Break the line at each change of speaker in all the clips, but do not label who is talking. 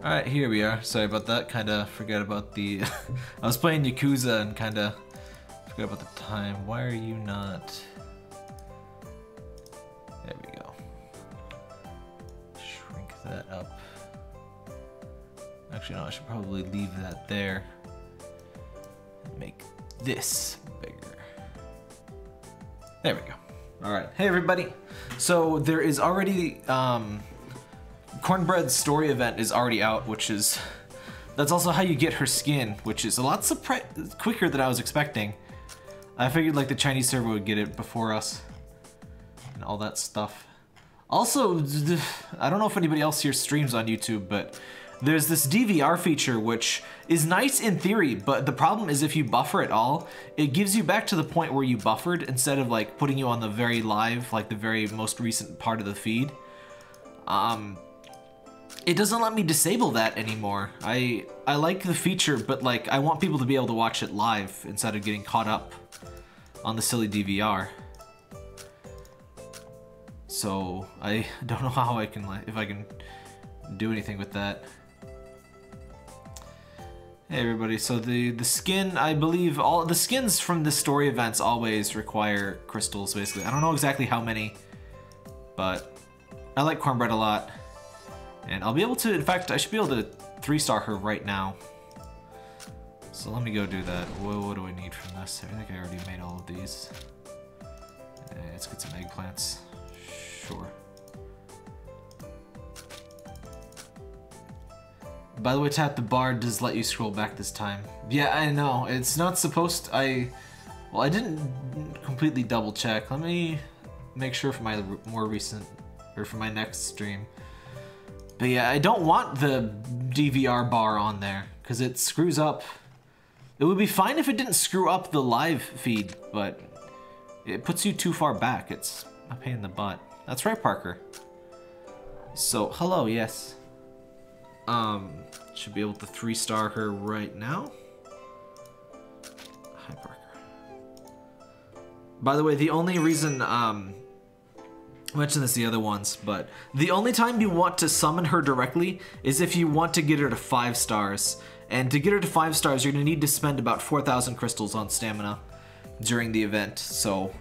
Alright, here we are. Sorry about that. Kinda forgot about the... I was playing Yakuza and kinda forgot about the time. Why are you not... There we go. Shrink that up. Actually, no, I should probably leave that there. And make this bigger. There we go. Alright, hey everybody. So there is already... Cornbread's story event is already out, which is... That's also how you get her skin, which is a lot quicker than I was expecting. I figured like the Chinese server would get it before us. And all that stuff. Also, I don't know if anybody else here streams on YouTube, but there's this DVR feature which is nice in theory, but the problem is if you buffer at all, it gives you back to the point where you buffered instead of like putting you on the very live, like the very most recent part of the feed. It doesn't let me disable that anymore. I like the feature, but like I want people to be able to watch it live instead of getting caught up on the silly DVR. So I don't know how I can, if I can do anything with that. Hey everybody, so the skin, I believe all the skins from the story events always require crystals basically. I don't know exactly how many, but I like Cornbread a lot. And I'll be able to, in fact, I should be able to 3-star her right now. So let me go do that. What do I need from this? I think I already made all of these. Let's get some eggplants. Sure. By the way, tap the bar does let you scroll back this time. Yeah, I know. It's not supposed to, well, I didn't completely double check. Let me make sure for my more recent, or for my next stream. But yeah, I don't want the DVR bar on there because it screws up. It would be fine if it didn't screw up the live feed, but it puts you too far back. It's a pain in the butt. That's right, Parker. So, hello, yes. Should be able to 3-star her right now. Hi, Parker. By the way, the only reason, I mentioned this the other ones, but the only time you want to summon her directly is if you want to get her to 5 stars. And to get her to 5 stars, you're going to need to spend about 4,000 crystals on stamina during the event. So,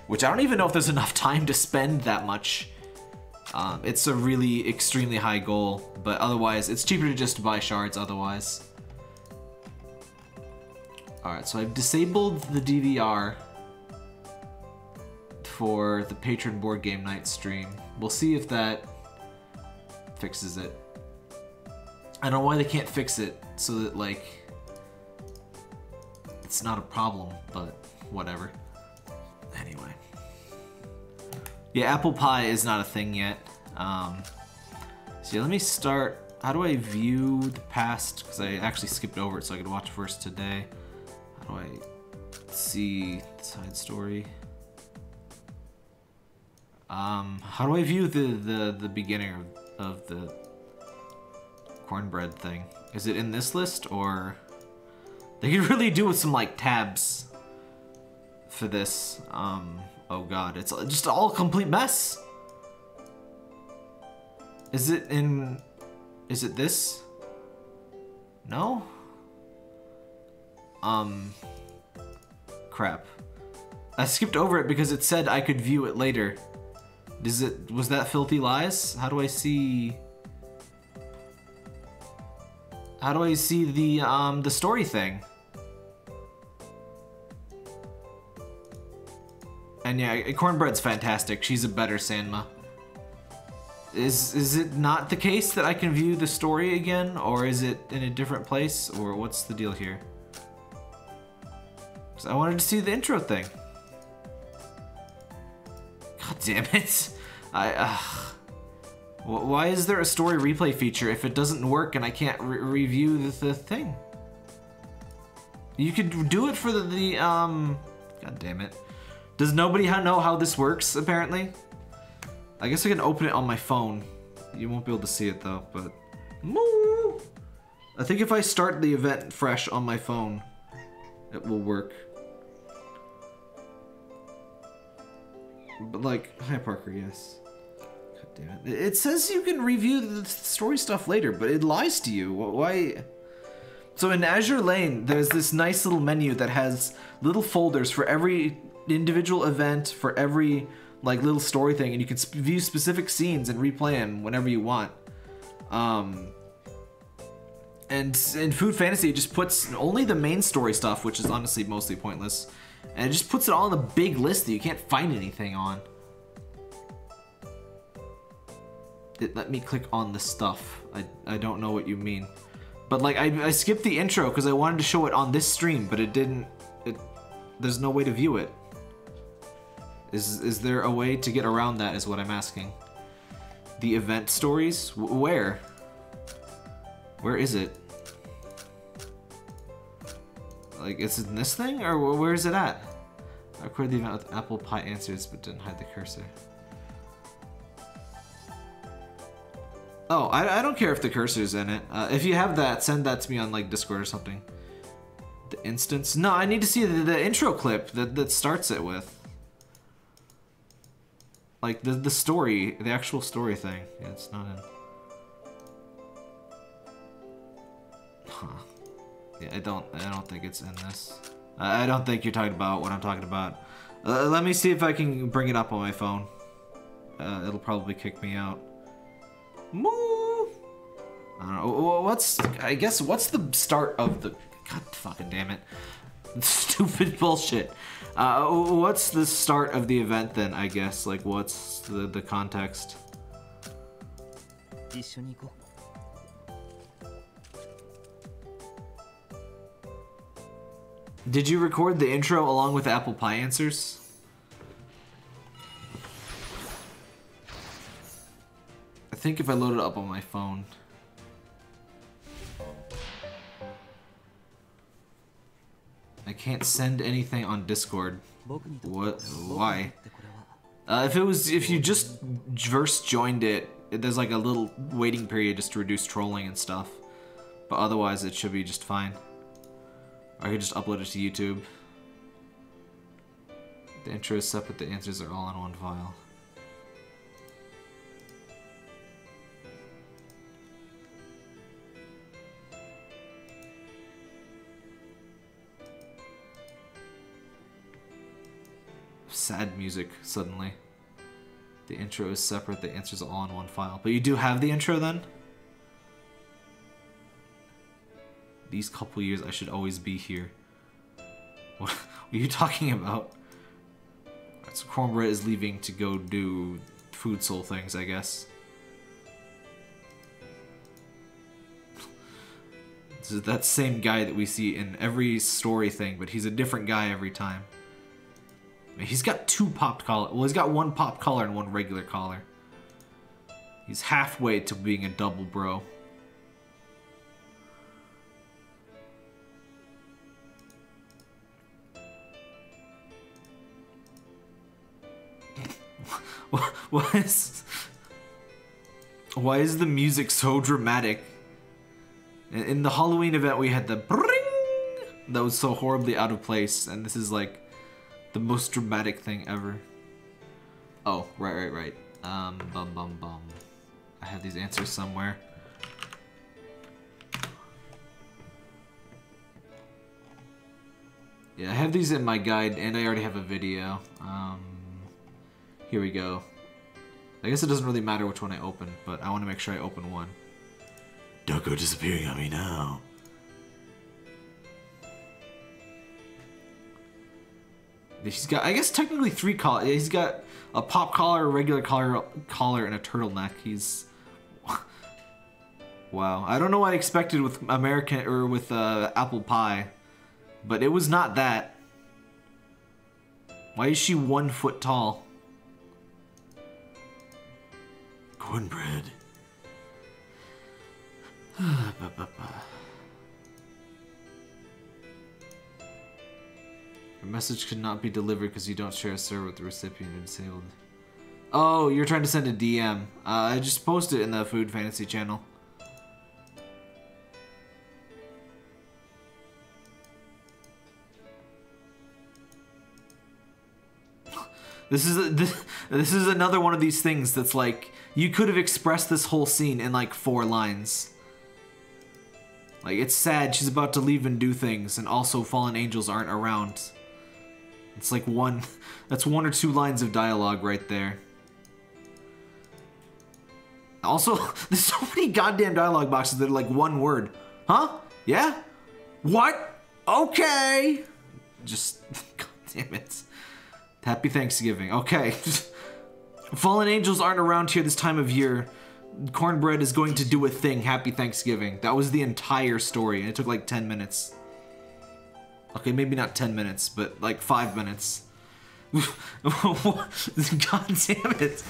which I don't even know if there's enough time to spend that much. It's a really extremely high goal, but otherwise, it's cheaper to just buy shards otherwise. Alright, so I've disabled the DVR for the Patron Board Game Night stream. We'll see if that fixes it. I don't know why they can't fix it so that, like, it's not a problem, but whatever. Anyway. Yeah, apple pie is not a thing yet. So yeah, let me start. How do I view the past? Because I actually skipped over it so I could watch first today. How do I see the side story? How do I view the beginning of the Cornbread thing? Is it in this list, or they could really do with some like tabs for this? Oh god, it's just all a complete mess. Is it this? No? Crap. I skipped over it because it said I could view it later. Was that Filthy Lies? How do I see the story thing? And yeah, Cornbread's fantastic. She's a better Sanma. Is it not the case that I can view the story again, or is it in a different place, or what's the deal here? 'Cause I wanted to see the intro thing. God damn it! Why is there a story replay feature if it doesn't work and I can't review the thing? You could do it for the God damn it. Does nobody know how this works, apparently? I guess I can open it on my phone. You won't be able to see it though, but... I think if I start the event fresh on my phone, it will work. But like, hi Parker, yes. God damn it. It says you can review the story stuff later, but it lies to you. Why? So in Azure Lane, there's this nice little menu that has little folders for every individual event, for every like little story thing, and you can view specific scenes and replay them whenever you want. And in Food Fantasy, it just puts only the main story stuff, which is honestly mostly pointless, and it just puts it all in a big list that you can't find anything on. It let me click on the stuff. I don't know what you mean, but like I skipped the intro because I wanted to show it on this stream, but it didn't. There's no way to view it. Is there a way to get around that, is what I'm asking. The event stories? Where? Where is it? Like, is it in this thing, or where is it at? I recorded the event with apple pie answers, but didn't hide the cursor. Oh, I don't care if the cursor's in it. If you have that, send that to me on like Discord or something. The instance? No, I need to see the intro clip that starts it with. Like the story, the actual story thing. Yeah, it's not in. Huh. Yeah, I don't think it's in this. I don't think you're talking about what I'm talking about. Let me see if I can bring it up on my phone. It'll probably kick me out. Moo! I don't know. I guess what's the start of the... God fucking damn it. Stupid bullshit. What's the start of the event then, I guess? Like, what's the context? Did you record the intro along with the apple pie answers? I think if I load it up on my phone. I can't send anything on Discord. What? Why? If you just first joined it, there's like a little waiting period just to reduce trolling and stuff. But otherwise, it should be just fine. Or I could just upload it to YouTube. The intro is separate, the answers are all in one file. sad music suddenly. The intro is separate, the answer's all in one file. But you do have the intro then? These couple years I should always be here. What are you talking about? Right, so Cornbread is leaving to go do food soul things, I guess. This is that same guy that we see in every story thing, but he's a different guy every time. I mean, he's got two popped collar. Well, he's got one popped collar and one regular collar. He's halfway to being a double bro. Why is the music so dramatic? In the Halloween event we had the bring that was so horribly out of place, and this is like the most dramatic thing ever. Oh, right. Bum. I have these answers somewhere. Yeah, I have these in my guide, and I already have a video. Here we go. I guess it doesn't really matter which one I open, but I want to make sure I open one. Don't go disappearing on me now. He's got, I guess, technically 3 collars. He's got a pop collar, a regular collar, and a turtleneck. He's... Wow. I don't know what I expected with American, or with apple pie, but it was not that. Why is she 1 foot tall? Cornbread. Your message could not be delivered because you don't share a server with the recipient and disabled. Oh, you're trying to send a DM. I just posted it in the Food Fantasy channel. This is another one of these things that's like, you could have expressed this whole scene in like 4 lines. Like, it's sad she's about to leave and do things, and also fallen angels aren't around. It's like that's 1 or 2 lines of dialogue right there. Also, there's so many goddamn dialogue boxes that are like 1 word. Huh? Yeah? What? Okay. Just, god damn it. Happy Thanksgiving. Okay. Fallen angels aren't around here this time of year. Cornbread is going to do a thing. Happy Thanksgiving. That was the entire story, and it took like 10 minutes. Okay, maybe not 10 minutes, but like 5 minutes. God damn it.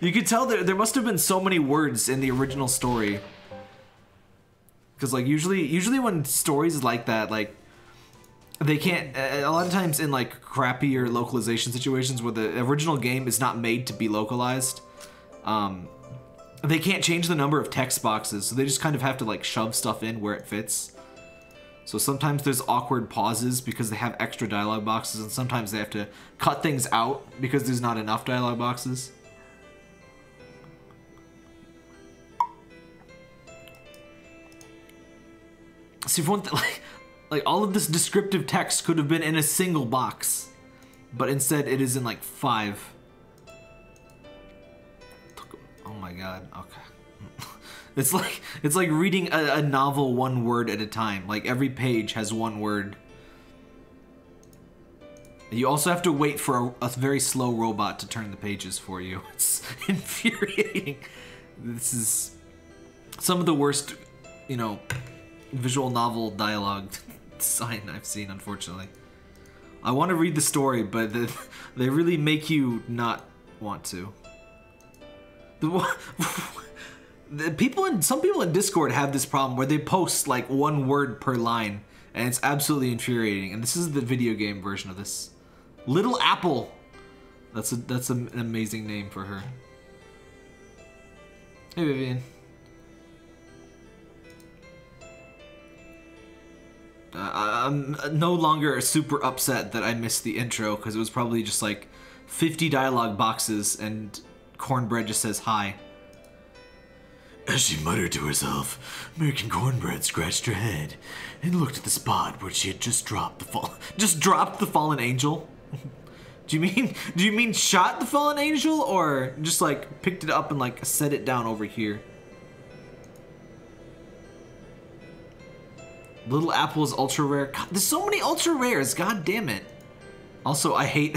You could tell there must have been so many words in the original story. Because like usually when stories like that, like, they can't, a lot of times in like crappier localization situations where the original game is not made to be localized, they can't change the number of text boxes, so they just kind of have to like shove stuff in where it fits. So sometimes there's awkward pauses because they have extra dialogue boxes, and sometimes they have to cut things out because there's not enough dialogue boxes. See, for one thing, like all of this descriptive text could have been in a single box, but instead it is in like 5. Oh my god, okay. It's like reading a novel 1 word at a time. Like every page has 1 word. You also have to wait for a very slow robot to turn the pages for you. It's infuriating. This is some of the worst, you know, visual novel dialogue design I've seen, unfortunately. I want to read the story, but they really make you not want to. Some people in Discord have this problem where they post like 1 word per line, and it's absolutely infuriating. And this is the video game version of this. Little Apple. That's an amazing name for her. Hey, Vivian. I'm no longer super upset that I missed the intro, because it was probably just like 50 dialogue boxes and Cornbread just says hi. As she muttered to herself, American Cornbread scratched her head and looked at the spot where she had just dropped the fallen angel. Do you mean shot the fallen angel, or just like picked it up and like set it down over here? Little apple is ultra rare. God, there's so many ultra rares. God damn it. Also, I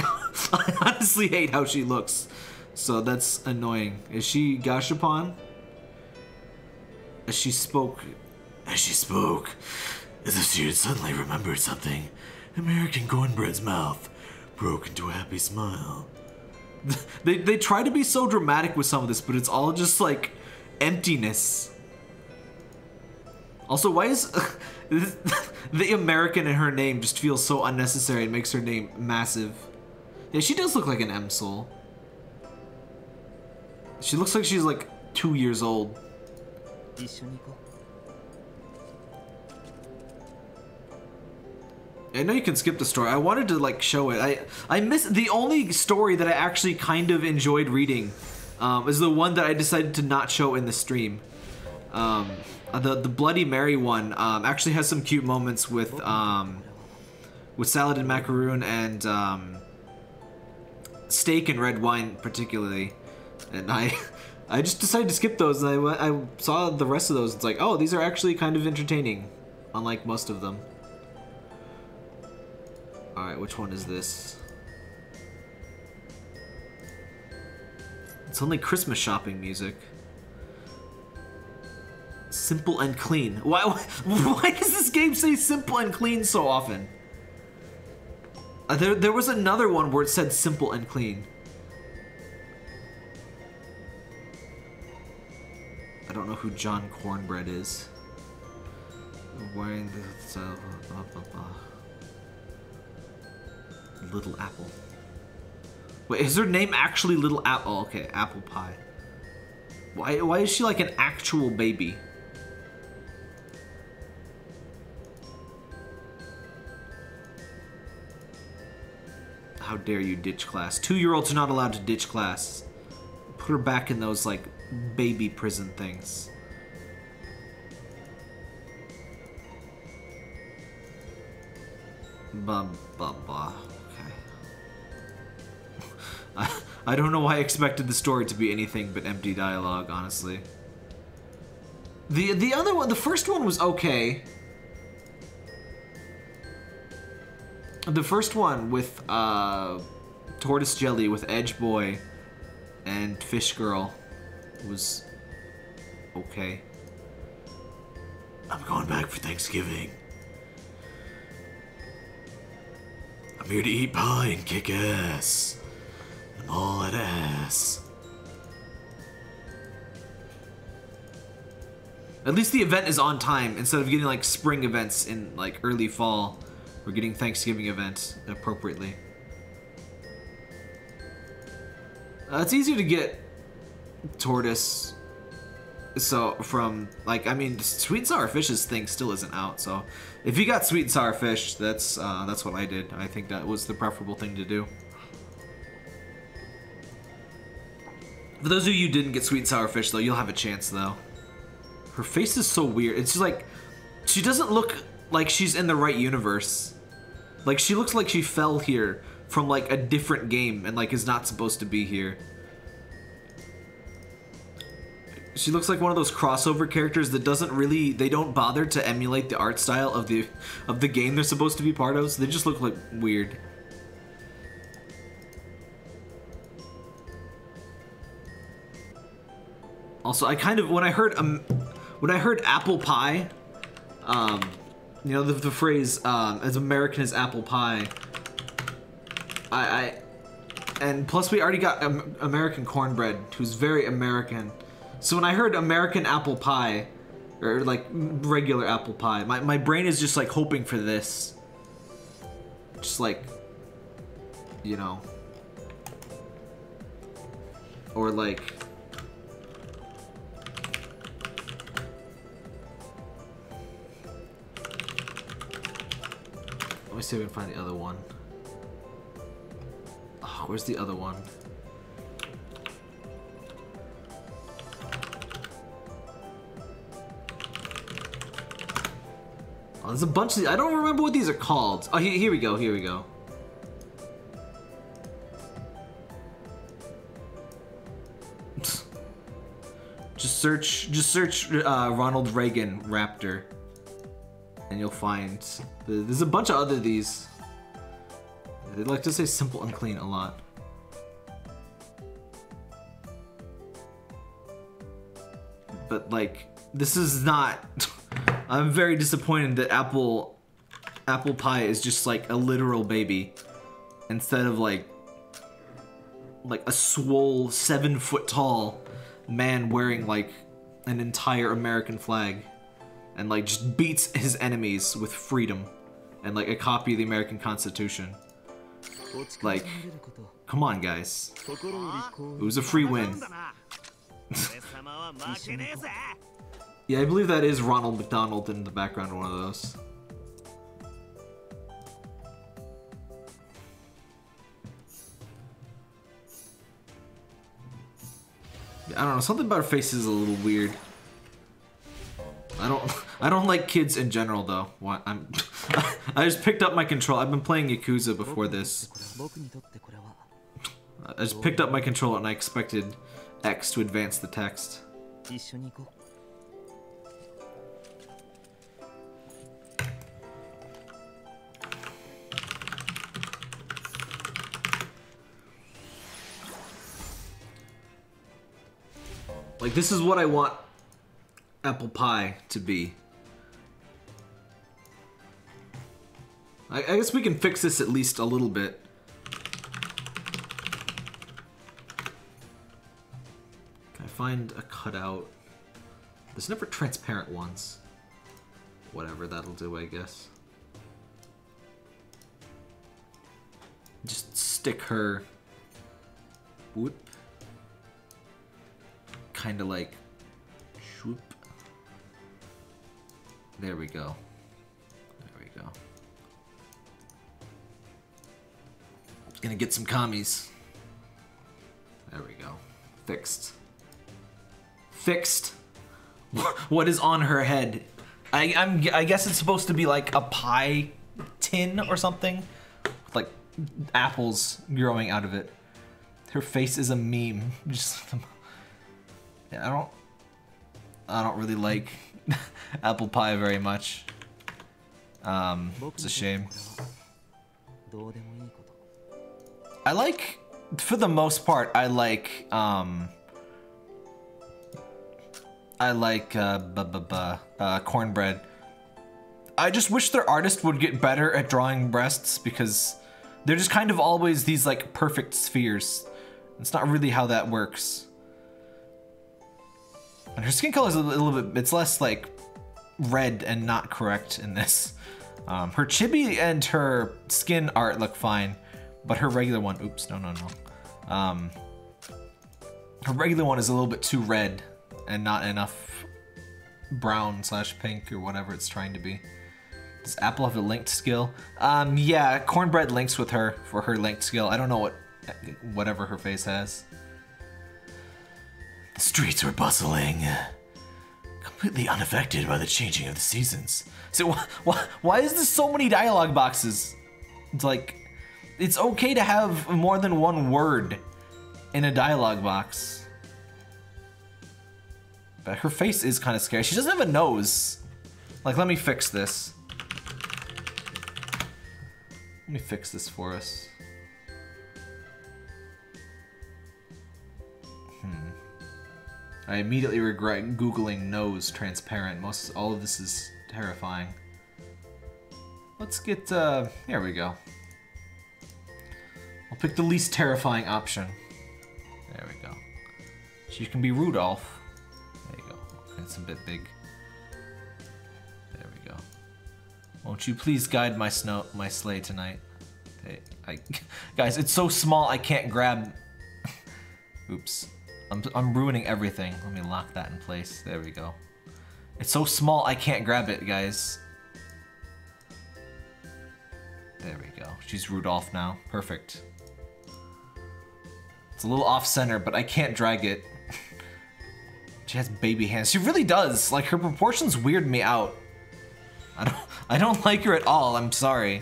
honestly hate how she looks. So that's annoying. Is she Gashapon? As she spoke, as if she had suddenly remembered something, American Cornbread's mouth broke into a happy smile. They try to be so dramatic with some of this, but it's all just like emptiness. Also, why is the American in her name just feels so unnecessary and makes her name massive? Yeah, she does look like an M-Soul. She looks like she's like 2 years old. I know you can skip the story. I wanted to like show it. I missed the only story that I actually kind of enjoyed reading. Is the one that I decided to not show in the stream. The Bloody Mary one actually has some cute moments with Salad and Macaroon and steak and red wine particularly, and I just decided to skip those, and I saw the rest of those. It's like, oh, these are actually kind of entertaining, unlike most of them. All right, which one is this? It's only Christmas shopping music. Simple and clean. Why does this game say simple and clean so often? There was another one where it said simple and clean. I don't know who John Cornbread is. Wearing the Little Apple. Wait, is her name actually Little Apple? Oh, okay, Apple Pie. Why is she like an actual baby? How dare you ditch class? 2-year-olds are not allowed to ditch class. Put her back in those like baby prison things. Blah blah blah. Okay. I don't know why I expected the story to be anything but empty dialogue, honestly. The other one, the first one was okay. The first one with Tortoise Jelly with Edge Boy and Fish Girl was okay. I'm going back for Thanksgiving. I'm here to eat pie and kick ass. I'm all that ass. At least the event is on time instead of getting like spring events in like early fall. We're getting Thanksgiving events appropriately. It's easier to get Tortoise. So from like, I mean, Sweet and Sour Fish's thing still isn't out. So if you got Sweet and Sour Fish, that's what I did. I think that was the preferable thing to do. For those of you who didn't get Sweet and Sour Fish though, you'll have a chance though. Her face is so weird. It's just like, she doesn't look like she's in the right universe. Like, she looks like she fell here from like a different game and like is not supposed to be here. She looks like one of those crossover characters that doesn't really, they don't bother to emulate the art style of the game they're supposed to be part of, so they just look like weird. Also, I kind of, when I heard apple pie, you know, the phrase, as American as apple pie, and plus we already got American Cornbread, who's very American. So when I heard American apple pie, or like regular apple pie, my brain is just like hoping for this. Just like, you know. Or like, let me see if I can find the other one. Oh, where's the other one? Oh, there's a bunch of these. I don't remember what these are called. Oh, here we go. Here we go. just search Ronald Reagan Raptor, and you'll find there's a bunch of other these. They like to say simple and clean a lot. But like, this is not. I'm very disappointed that apple pie is just like a literal baby instead of like a swole 7-foot tall man wearing like an entire American flag and like just beats his enemies with freedom and like a copy of the American Constitution. Like, come on guys. It was a free win. Yeah, I believe that is Ronald McDonald in the background, one of those. I don't know, something about her face is a little weird. I don't like kids in general though. I just picked up my control. I've been playing Yakuza before this. I just picked up my controller and I expected X to advance the text. Like, this is what I want apple pie to be. I guess we can fix this at least a little bit. Can I find a cutout? There's never transparent ones. Whatever, that'll do, I guess. Just stick her... Whoop. Kind of like... Shoop. There we go. There we go. Gonna get some commies. There we go. Fixed. Fixed. What is on her head? I guess it's supposed to be like a pie tin or something, with like apples growing out of it. Her face is a meme. Just yeah, I don't really like apple pie very much. It's a shame. I like, for the most part, I like Cornbread. I just wish their artist would get better at drawing breasts because they're just kind of always these like perfect spheres. It's not really how that works. And her skin color is a little bit, it's less like red and not correct in this. Her chibi and her skin art look fine, but her regular one, oops, no. Her regular one is a little bit too red and not enough brown / pink or whatever it's trying to be. Does Apple have a linked skill? Yeah, Cornbread links with her for her linked skill. I don't know whatever her face has. The streets were bustling, completely unaffected by the changing of the seasons. So why is there so many dialogue boxes? It's like, it's okay to have more than one word in a dialogue box. But her face is kind of scary. She doesn't have a nose. Like, let me fix this. Let me fix this for us. I immediately regret Googling nose transparent. All of this is terrifying. Let's get, here we go. I'll pick the least terrifying option. There we go. She can be Rudolph. There you go. It's a bit big. There we go. Won't you please guide my sleigh tonight? Hey, guys, it's so small I can't grab. Oops. I'm ruining everything. Let me lock that in place. There we go. It's so small I can't grab it, guys. There we go. She's Rudolph now. Perfect. It's a little off-center, but I can't drag it. She has baby hands. She really does. Like, her proportions weird me out. I don't like her at all. I'm sorry.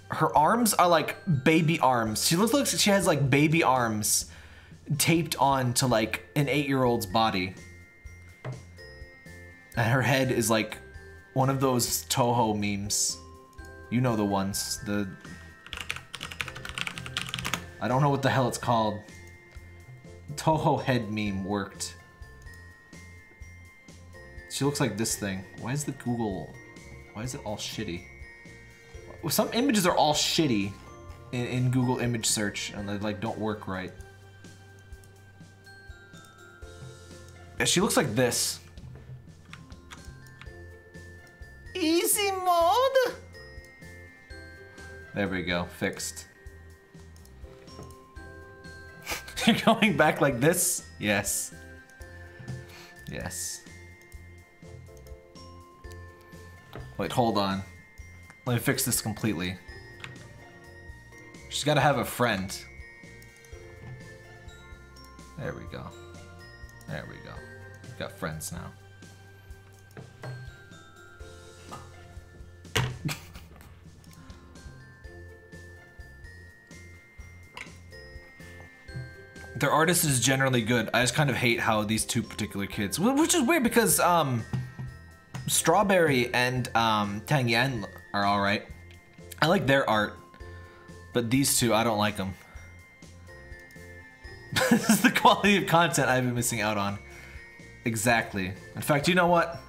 Her arms are like baby arms. She looks like she has like baby arms. taped on to like an 8-year-old's body. And her head is like one of those Toho memes. You know the ones. I don't know what the hell it's called. Toho head meme worked. She looks like this thing. Why is it all shitty? Some images are all shitty in Google image search and they like don't work right. Yeah, she looks like this. Easy mode? There we go, fixed. You're going back like this? Yes. Yes. Wait, hold on. Let me fix this completely. She's gotta have a friend. There we go. There we go. We've got friends now. Their artist is generally good. I just kind of hate how these two particular kids, which is weird because Strawberry and Tang Yan are all right. I like their art, but these two, I don't like them. This is the quality of content I've been missing out on. Exactly. In fact, you know what?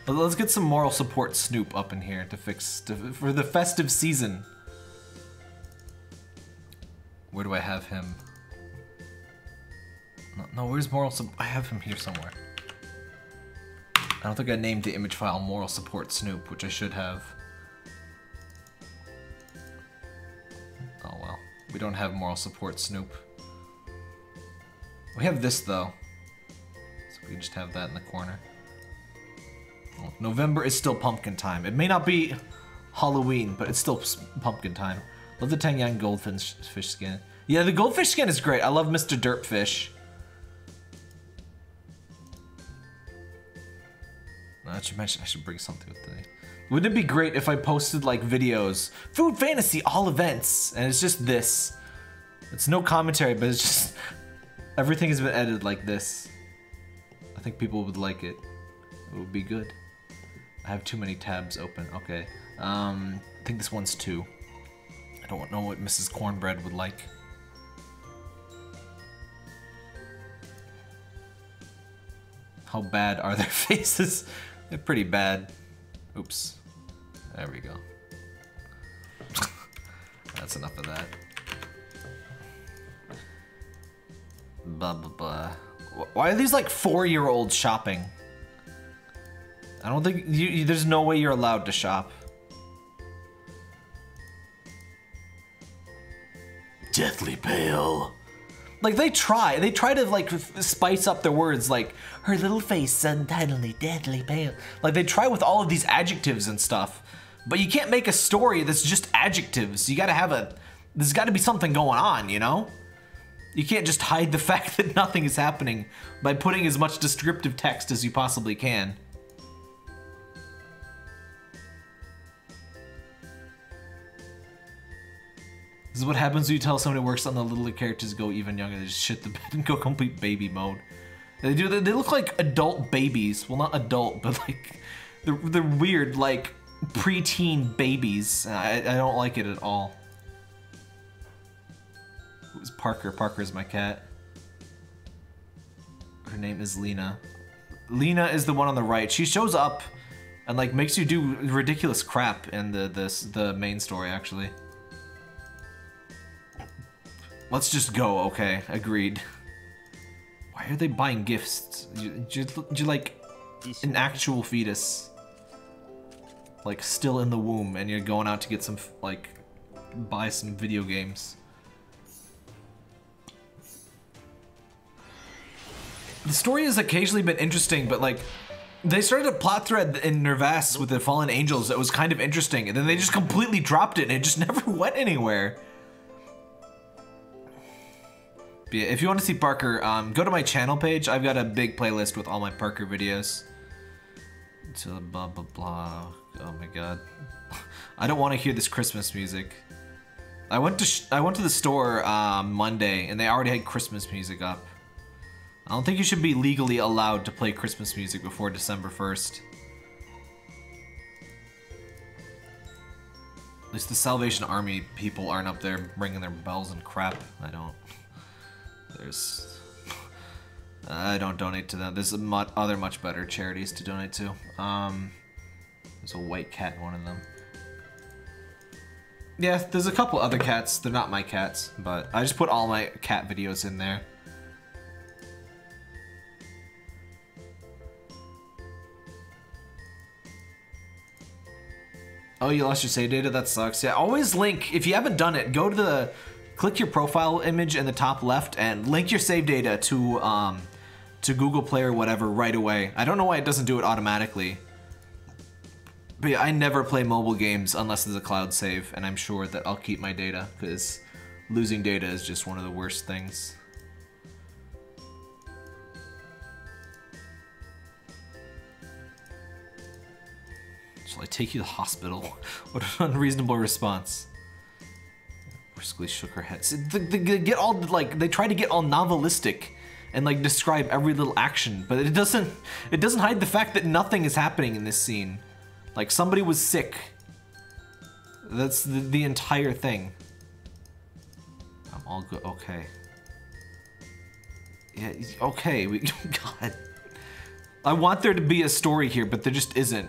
Let's get some moral support Snoop up in here for the festive season. Where do I have him? No, where's moral support? I have him here somewhere. I don't think I named the image file moral support Snoop, which I should have. Oh well, we don't have moral support Snoop. We have this though, so we can just have that in the corner. Well, November is still pumpkin time. It may not be Halloween, but it's still pumpkin time. Love the Tang Yang goldfish skin. Yeah, the goldfish skin is great. I love Mr. Dirtfish. I should bring something with today. Wouldn't it be great if I posted like videos, food fantasy, all events, and it's just this. It's no commentary, but it's just everything has been edited like this. I think people would like it. It would be good. I have too many tabs open. Okay. I think this one's 2. I don't know what Mrs. Cornbread would like. How bad are their faces? They're pretty bad. Oops. There we go. That's enough of that. Blah, blah, blah. Why are these like 4-year-olds shopping? I don't think there's no way you're allowed to shop. Deathly pale. Like they try to like spice up their words, like her little face untidily deadly pale. Like they try with all of these adjectives and stuff, but you can't make a story that's just adjectives. You gotta have there's gotta be something going on, you know? You can't just hide the fact that nothing is happening by putting as much descriptive text as you possibly can. This is what happens when you tell somebody who works on the littler characters go even younger. They just shit the bed and go complete baby mode. They look like adult babies. Well, not adult, but like they're weird, like preteen babies. I don't like it at all. Who's Parker? Parker is my cat. Her name is Lena. Lena is the one on the right. She shows up and like makes you do ridiculous crap in the main story actually. Let's just go, okay, agreed. Why are they buying gifts? You're like an actual fetus. Like still in the womb and you're going out to get some, like, buy some video games. The story has occasionally been interesting, but like, they started a plot thread in Nervas with the Fallen Angels that was kind of interesting, and then they just completely dropped it and it just never went anywhere. But yeah, if you want to see Parker, go to my channel page. I've got a big playlist with all my Parker videos. So blah blah blah. Oh my god. I don't want to hear this Christmas music. I went to the store Monday, and they already had Christmas music up. I don't think you should be legally allowed to play Christmas music before December 1st. At least the Salvation Army people aren't up there ringing their bells and crap. I don't. I don't donate to them. There's other much better charities to donate to. There's a white cat in one of them. Yeah, there's a couple other cats. They're not my cats, but I just put all my cat videos in there. Oh, you lost your save data? That sucks. Yeah, always link, if you haven't done it, go to the, click your profile image in the top left and link your save data to Google Play or whatever right away. I don't know why it doesn't do it automatically. But yeah, I never play mobile games unless there's a cloud save, and I'm sure that I'll keep my data, because losing data is just one of the worst things. Shall I take you to the hospital? What an unreasonable response. Briskly shook her head. They get all, like, they try to get all novelistic and like describe every little action, but it doesn't hide the fact that nothing is happening in this scene. Like, somebody was sick. That's the entire thing. I'm all good. Okay. Yeah, okay. God. I want there to be a story here, but there just isn't.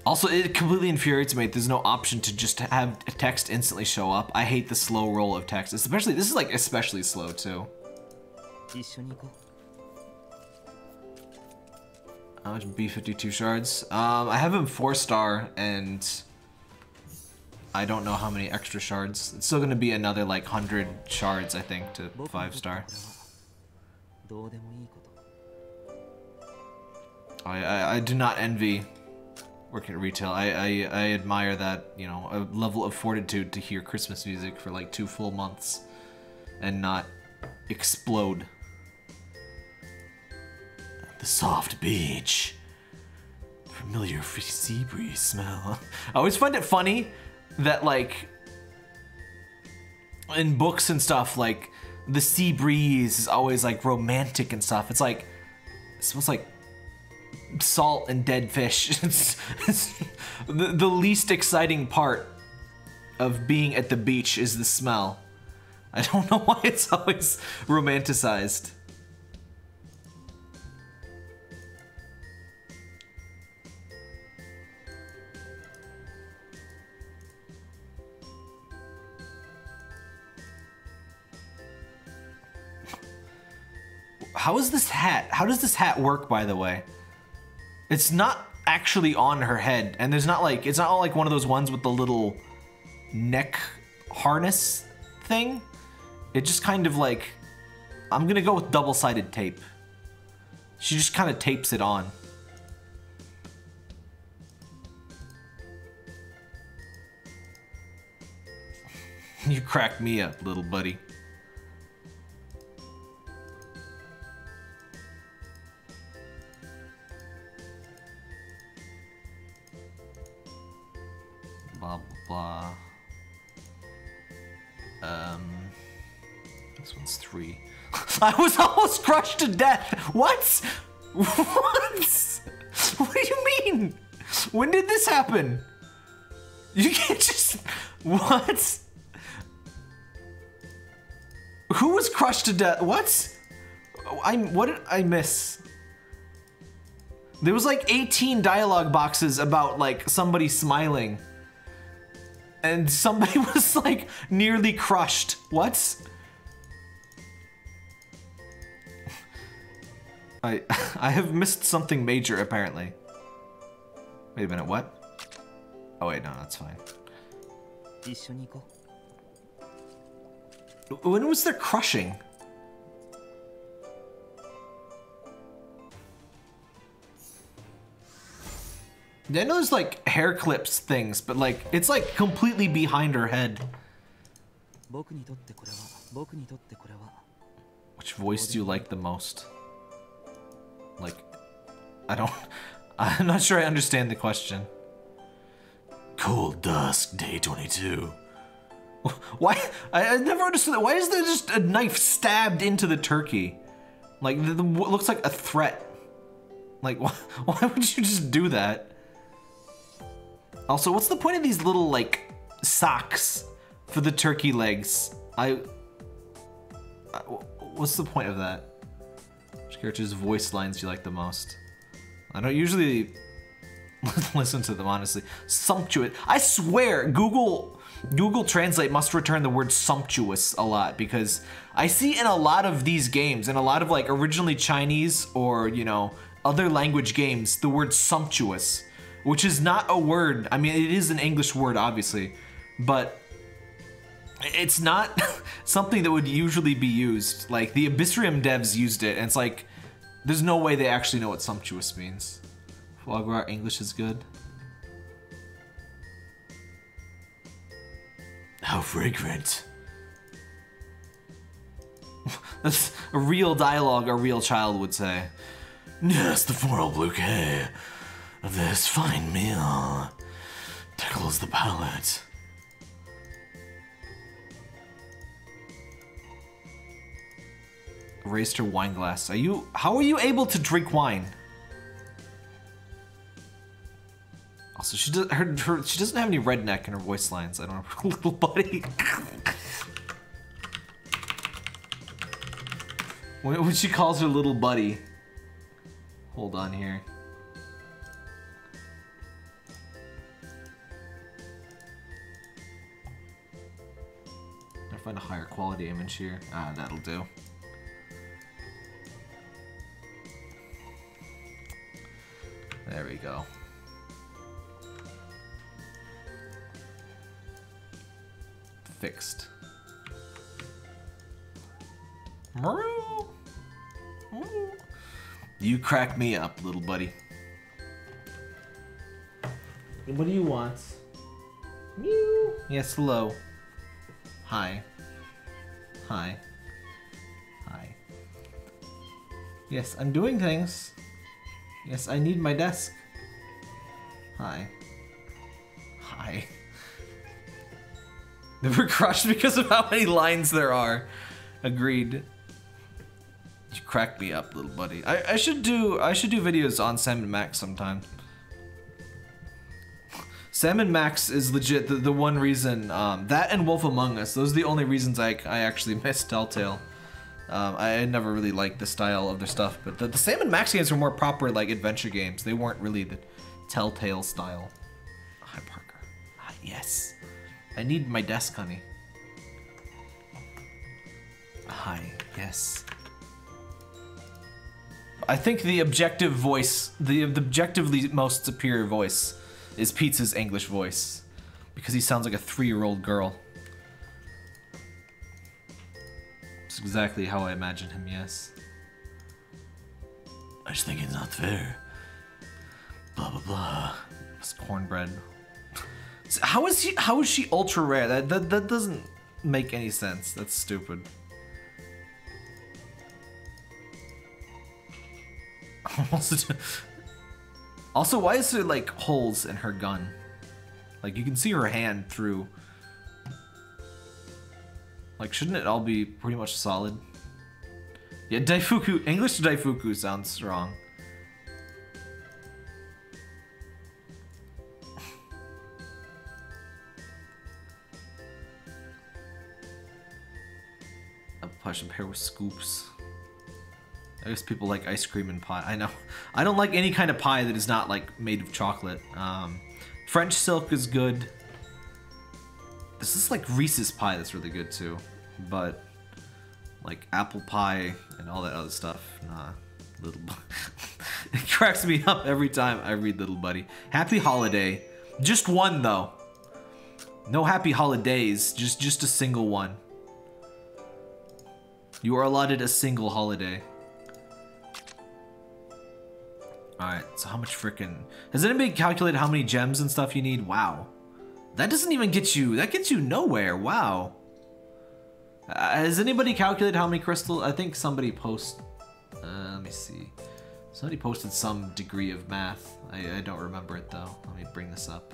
Also, it completely infuriates me. There's no option to just have text instantly show up. I hate the slow roll of text. Especially, this is like especially slow too. How much B52 shards? I have him 4-star, and I don't know how many extra shards. It's still gonna be another like 100 shards, I think, to 5-star. I do not envy working at retail. I admire that, you know, a level of fortitude to hear Christmas music for like 2 full months and not explode. The soft beach. Familiar sea breeze smell. I always find it funny that, like, in books and stuff, like, the sea breeze is always like romantic and stuff. It's like, it smells like salt and dead fish. It's the least exciting part of being at the beach is the smell. I don't know why it's always romanticized. How is this hat? How does this hat work, by the way? It's not actually on her head, and there's not like, it's not like one of those ones with the little neck harness thing. It just kind of like, I'm gonna go with double-sided tape. She just kind of tapes it on. You cracked me up, little buddy. Blah, blah, blah. This one's 3. I was almost crushed to death. What? What? What do you mean? When did this happen? You can't just... What? Who was crushed to death? What? What did I miss? There was like 18 dialogue boxes about like somebody smiling. And somebody was like nearly crushed. What? I have missed something major apparently. Wait a minute, what? Oh wait, no, that's fine. When was there crushing? I know there's like hair clips things, but like it's like completely behind her head. Which voice do you like the most? Like, I'm not sure I understand the question.
cold dusk, day 22.
Why? I never understood that. Why is there just a knife stabbed into the turkey? Like, it looks like a threat. Like, why would you just do that? Also, what's the point of these little, like, socks for the turkey legs? What's the point of that? Which character's voice lines do you like the most? I don't usually listen to them, honestly. Sumptuous. I swear, Google Translate must return the word sumptuous a lot, because I see in a lot of these games, in a lot of like originally Chinese or, you know, other language games, the word sumptuous, which is not a word. I mean, it is an English word, obviously, but it's not something that would usually be used. Like, the Abyssrium devs used it, and it's like, there's no way they actually know what sumptuous means. Foie gras English is good.
How fragrant.
That's a real dialogue a real child would say.
Yes, the floral bouquet of this fine meal tickles the palate.
Raised her wine glass. How are you able to drink wine? Also, she doesn't have any redneck in her voice lines. I don't know, her little buddy. When she calls her little buddy. Hold on here. I'll find a higher quality image here. Ah, that'll do. There we go. Fixed. Maru. You crack me up, little buddy. What do you want? Mew. Yes, hello. Hi. Hi. Hi. Yes, I'm doing things. Yes, I need my desk. Hi. Hi. They were crushed because of how many lines there are. Agreed. You crack me up, little buddy. I should do videos on Sam and Max sometime. Sam and Max is legit the one reason, that and Wolf Among Us, those are the only reasons I actually miss Telltale. I never really liked the style of their stuff, but the Sam and Max games were more proper, like, adventure games. They weren't really the Telltale style. Hi, Parker. Ah, yes. I need my desk, honey. Hi, yes. I think the objective voice, the objectively most superior voice is Pizza's English voice, because he sounds like a 3-year-old girl. It's exactly how I imagine him, yes.
I just think it's not fair. Blah, blah, blah.
It's Cornbread. How is she ultra rare? That doesn't make any sense. That's stupid. Also, why is there like holes in her gun? Like, you can see her hand through. Like, shouldn't it all be pretty much solid? Yeah, Daifuku, English Daifuku sounds strong. Apple pie should pair with scoops. I guess people like ice cream and pie. I know. I don't like any kind of pie that is not like made of chocolate. French silk is good. This is like Reese's pie that's really good too. But like apple pie and all that other stuff, nah. Little it cracks me up every time I read Little Buddy. Happy holiday. Just one though. No happy holidays, just a single one. You are allotted a single holiday. Alright, so how much frickin'... Has anybody calculated how many gems and stuff you need? Wow. That doesn't even get you... That gets you nowhere. Wow. Has anybody calculated how many crystals? I think somebody posted... let me see. Somebody posted some degree of math. I don't remember it though. Let me bring this up.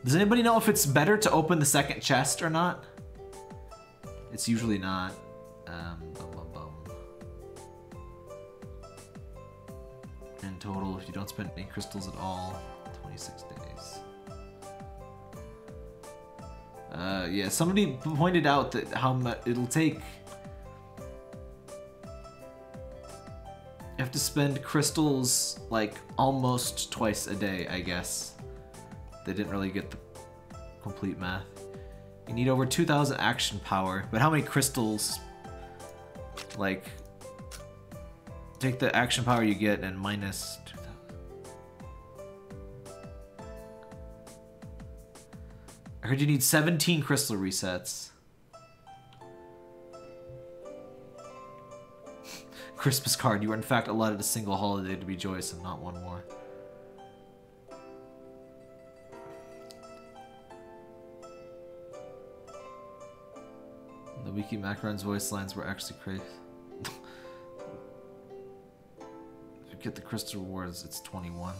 Does anybody know if it's better to open the second chest or not? It's usually not. In total, if you don't spend any crystals at all, 26 days. Yeah, somebody pointed out that how much it'll take. You have to spend crystals like almost twice a day, I guess. They didn't really get the complete math. You need over 2,000 action power, but how many crystals? Like, take the action power you get and minus 2,000. I heard you need 17 crystal resets. Christmas card. You were in fact allotted a single holiday to be joyous and not one more. The wiki Macaron's voice lines were actually crazy. If you get the crystal rewards, it's 21.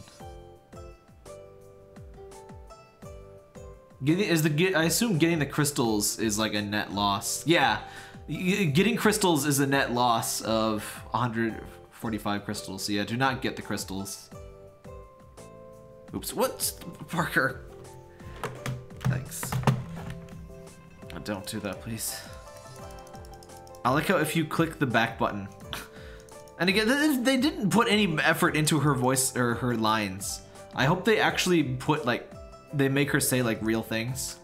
I assume getting the crystals is like a net loss. Yeah, getting crystals is a net loss of 145 crystals. So yeah, do not get the crystals. Oops, what? Parker. Thanks. Don't do that, please. I like how if you click the back button, and again, they didn't put any effort into her voice or her lines. I hope they actually put like, they make her say like real things.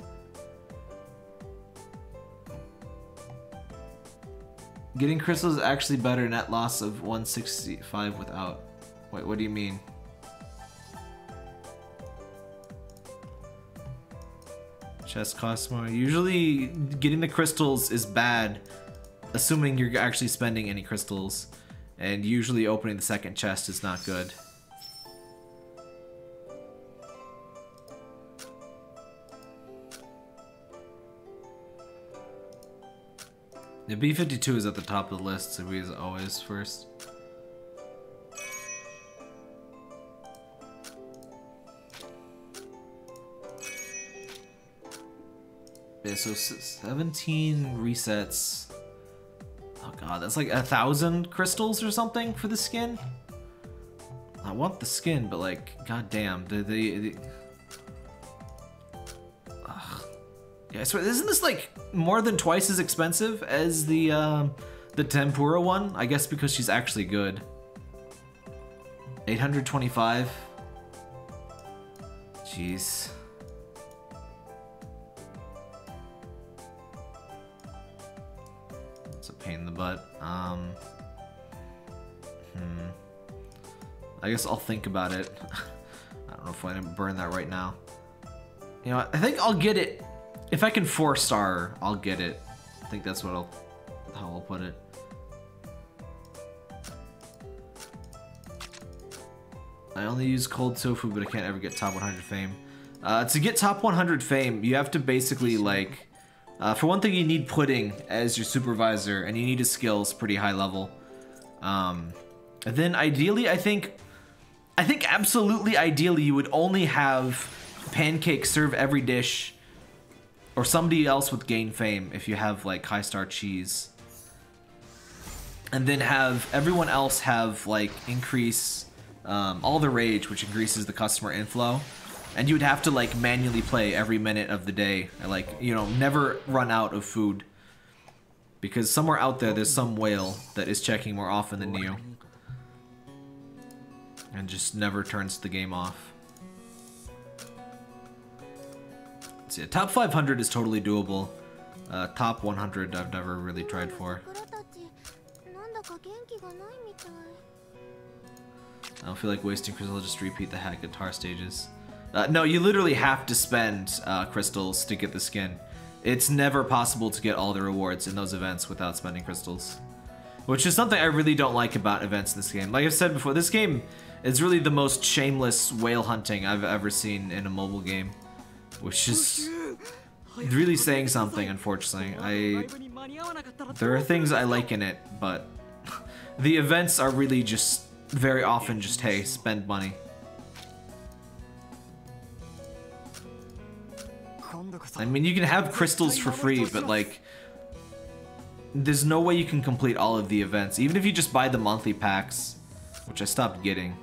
Getting crystals is actually better, net loss of 165 without. Wait, what do you mean? Chest costs more. Usually getting the crystals is bad, assuming you're actually spending any crystals, and usually opening the second chest is not good. The B52 is at the top of the list, so he's always first. Yeah, so 17 resets. Oh god, that's like 1,000 crystals or something for the skin? I want the skin, but like, god damn, they ugh. Yeah, I swear, isn't this like more than twice as expensive as the tempura one? I guess because she's actually good. 825. Jeez. It's a pain in the butt. I guess I'll think about it. I don't know if I can burn that right now. You know what? I think I'll get it. If I can 4-star, I'll get it. I think that's what how I'll put it. I only use cold tofu, but I can't ever get top 100 fame. To get top 100 fame, you have to basically like, for one thing, you need pudding as your supervisor, and you need his skills pretty high level. And then ideally, I think absolutely ideally, you would only have Pancake serve every dish, or somebody else with gain fame if you have like high star cheese. And then have everyone else have like increase all the rage, which increases the customer inflow. And you would have to like manually play every minute of the day, like, you know, never run out of food. Because somewhere out there's some whale that is checking more often than you. And just never turns the game off. So yeah, top 500 is totally doable. Top 100 I've never really tried for. I don't feel like wasting crystals, I'll just repeat the hat guitar stages. No, you literally have to spend crystals to get the skin. It's never possible to get all the rewards in those events without spending crystals. Which is something I really don't like about events in this game. Like I've said before, this game is really the most shameless whale hunting I've ever seen in a mobile game. Which is really saying something, unfortunately. There are things I like in it, but the events are really just very often just, hey, spend money. I mean, you can have crystals for free, but like, there's no way you can complete all of the events. Even if you just buy the monthly packs, which I stopped getting.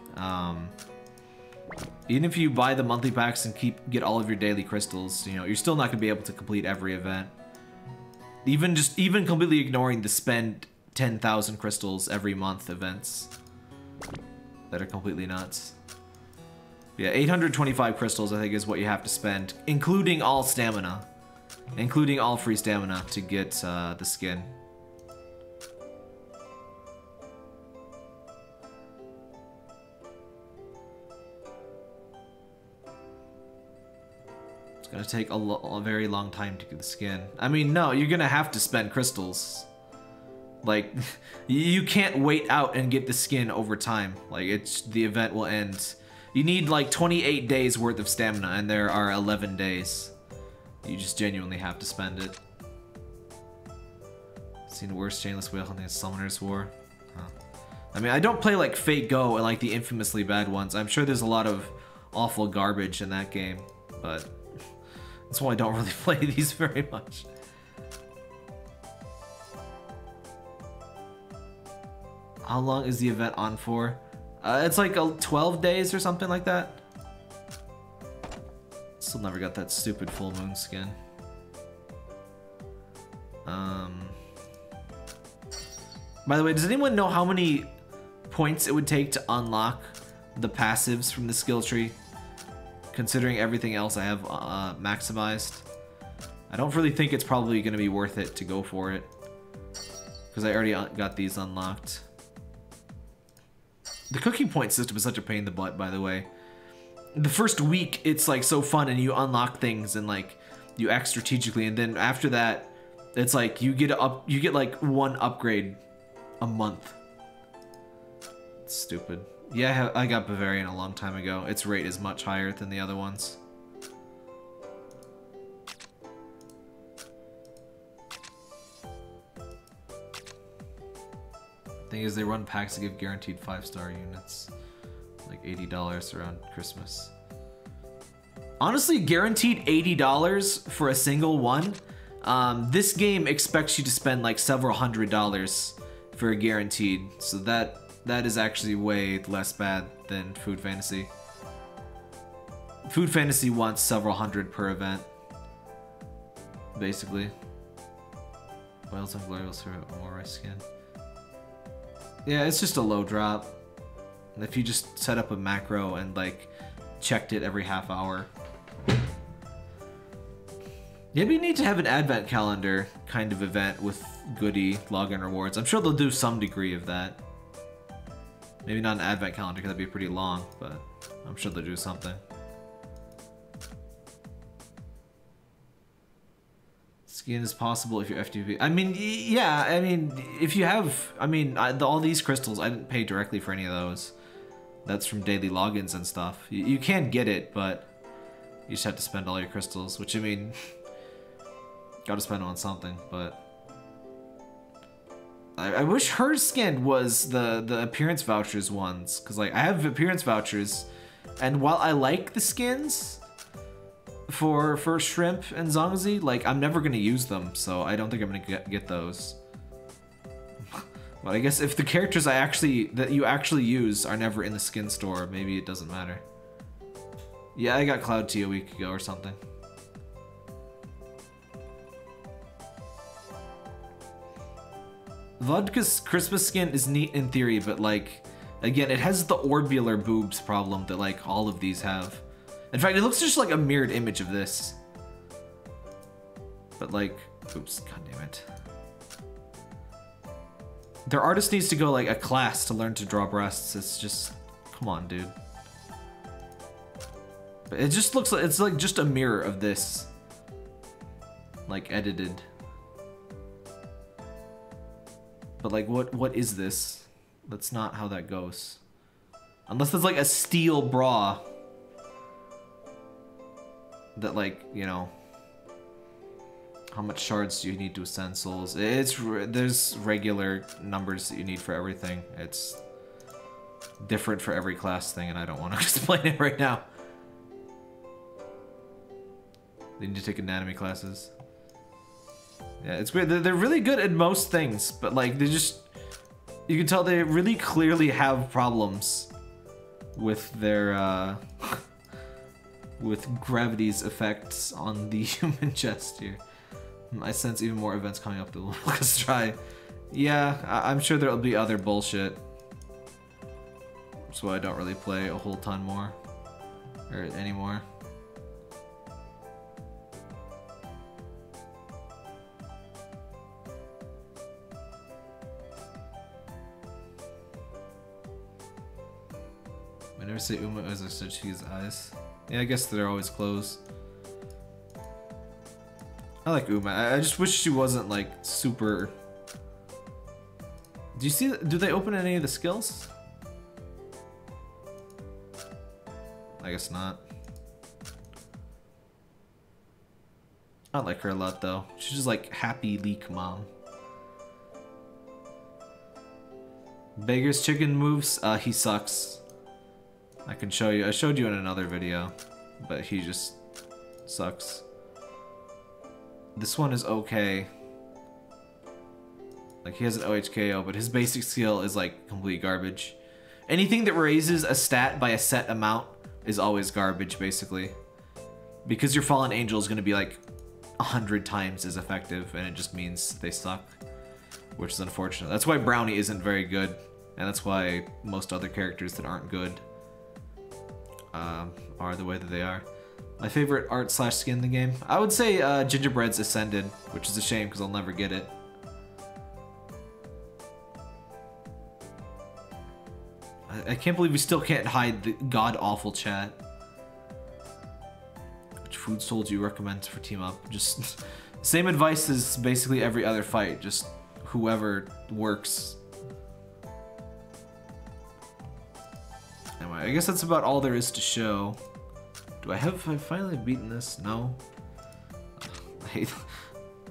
Even if you buy the monthly packs and get all of your daily crystals, you know, you're still not gonna be able to complete every event. Even completely ignoring the spend 10,000 crystals every month events that are completely nuts. Yeah, 825 crystals I think is what you have to spend, including all stamina, including all free stamina to get the skin. It's gonna take a very long time to get the skin. I mean, no, you're gonna have to spend crystals. Like, you can't wait out and get the skin over time. Like, the event will end. You need like 28 days worth of stamina, and there are 11 days. You just genuinely have to spend it. Seen worse chainless whale hunting as Summoner's War. Huh. I mean, I don't play like Fate Go and like the infamously bad ones. I'm sure there's a lot of awful garbage in that game, but that's why I don't really play these very much. How long is the event on for? It's like 12 days or something like that. Still never got that stupid full moon skin. By the way, does anyone know how many points it would take to unlock the passives from the skill tree? Considering everything else I have maximized. I don't really think it's probably going to be worth it to go for it. Because I already got these unlocked. The cooking point system is such a pain in the butt, by the way. The first week, it's like so fun and you unlock things and like you act strategically, and then after that, it's like you get like one upgrade a month. It's stupid. Yeah, I got Bavarian a long time ago. Its rate is much higher than the other ones. Thing is, they run packs to give guaranteed 5-star units, like $80 around Christmas. Honestly, guaranteed $80 for a single one. This game expects you to spend like several $100s for a guaranteed, so that is actually way less bad than Food Fantasy. Food Fantasy wants several hundred per event, basically. Wiles and Glorious for more rice skin. Yeah, it's just a low drop. If you just set up a macro and like checked it every half hour. Yeah, we need to have an advent calendar kind of event with goodie login rewards. I'm sure they'll do some degree of that. Maybe not an advent calendar because that'd be pretty long, but I'm sure they'll do something. Skin is possible if you're FTP. I mean, yeah, I mean, if you have, I mean, all these crystals, I didn't pay directly for any of those. That's from daily logins and stuff. You can get it, but you just have to spend all your crystals, which, I mean, gotta spend on something, but I wish her skin was the appearance vouchers ones, because, like, I have appearance vouchers, and while I like the skins for Shrimp and Zhangzi, like, I'm never gonna use them, so I don't think I'm gonna get those. But I guess if the characters that you actually use are never in the skin store, maybe it doesn't matter. Yeah, I got Cloud Tea a week ago or something. Vodka's Christmas skin is neat in theory, but like, again, it has the orbular boobs problem that like all of these have. In fact, it looks just like a mirrored image of this. But like, oops, god damn it. Their artist needs to go like a class to learn to draw breasts. It's just, come on, dude. But it just looks like, it's like just a mirror of this. Like edited. But like, what is this? That's not how that goes. Unless it's like a steel bra. That like, you know, how much shards do you need to ascend souls? There's regular numbers that you need for everything. It's different for every class thing, and I don't want to explain it right now. They need to take anatomy classes. Yeah, it's weird. They're really good at most things, but like they just, you can tell they really clearly have problems with their with gravity's effects on the human chest here. I sense even more events coming up to let's try. Yeah, I'm sure there'll be other bullshit. So I don't really play a whole ton more or anymore. I never say Uma as I said she's eyes. Yeah, I guess they're always closed. I like Uma. I just wish she wasn't like super. Do you see? Do they open any of the skills? I guess not. I like her a lot though. She's just like happy leak mom. Beggar's chicken moves. He sucks. I can show you. I showed you in another video, but he just sucks. This one is okay. Like he has an OHKO, but his basic skill is like complete garbage. Anything that raises a stat by a set amount is always garbage, basically. Because your fallen angel is going to be like 100 times as effective, and it just means they suck, which is unfortunate. That's why Brownie isn't very good, and that's why most other characters that aren't good are the way that they are. My favorite art slash skin in the game? I would say Gingerbread's Ascended, which is a shame because I'll never get it. I can't believe we still can't hide the god-awful chat. Which food soul do you recommend for team up? Just same advice as basically every other fight, just whoever works. Anyway, I guess that's about all there is to show. Have I finally beaten this? No.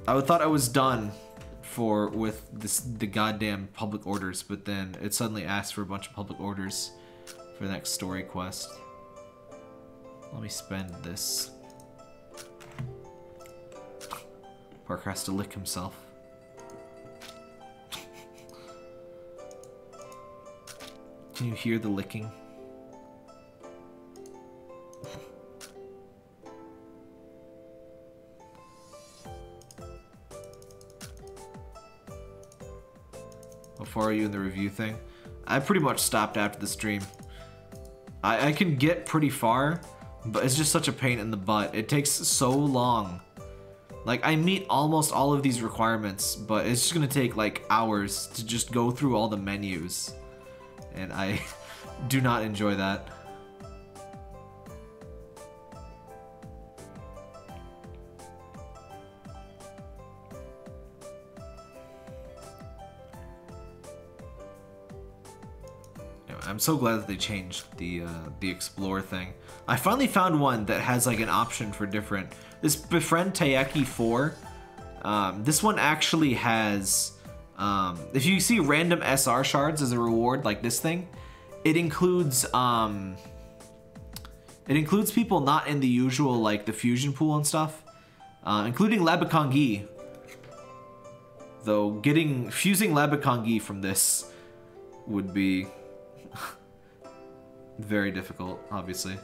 I thought I was done with the goddamn public orders, but then it suddenly asked for a bunch of public orders for the next story quest. Let me spend this. Parker has to lick himself. Can you hear the licking? How far are you in the review thing? I pretty much stopped after the stream. I can get pretty far, but it's just such a pain in the butt. It takes so long. Like, I meet almost all of these requirements, but it's just gonna take like hours to just go through all the menus. And I do not enjoy that. I'm so glad that they changed the explore thing. I finally found one that has like an option for different. This Befriend Taeki 4. This one actually has, if you see random SR shards as a reward, like this thing, it includes people not in the usual like the fusion pool and stuff, including Labakongi. Though fusing Labakongi from this would be very difficult, obviously.